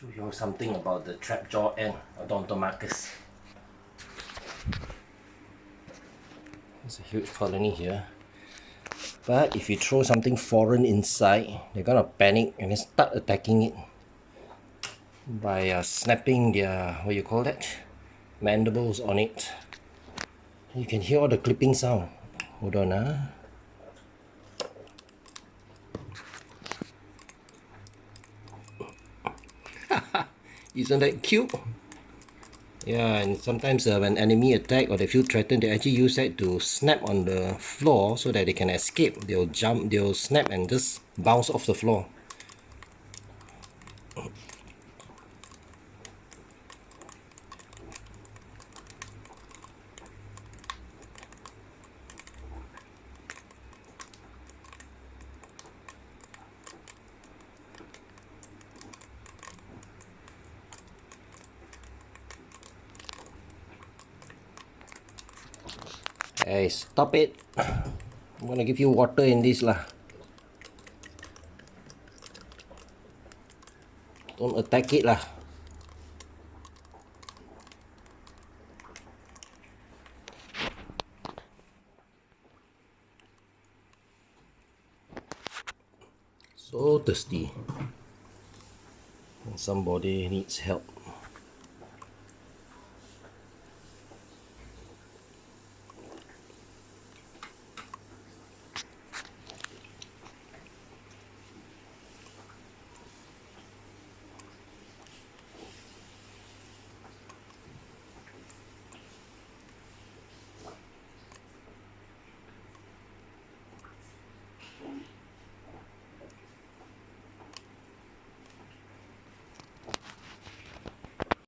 show you something about the Trapjaw ant, Odontomachus. There's a huge colony here. But if you throw something foreign inside, they're gonna panic and then start attacking it by snapping their, what you call that? Mandibles on it. You can hear all the clipping sound. Hold on. Isn't that cute? Yeah, and sometimes when enemy attack or they feel threatened, they actually use that to snap on the floor so that they can escape. They'll jump, they'll snap and just bounce off the floor. Hey, stop it! I'm gonna give you water in this lah. Don't attack it lah. So thirsty. Somebody needs help.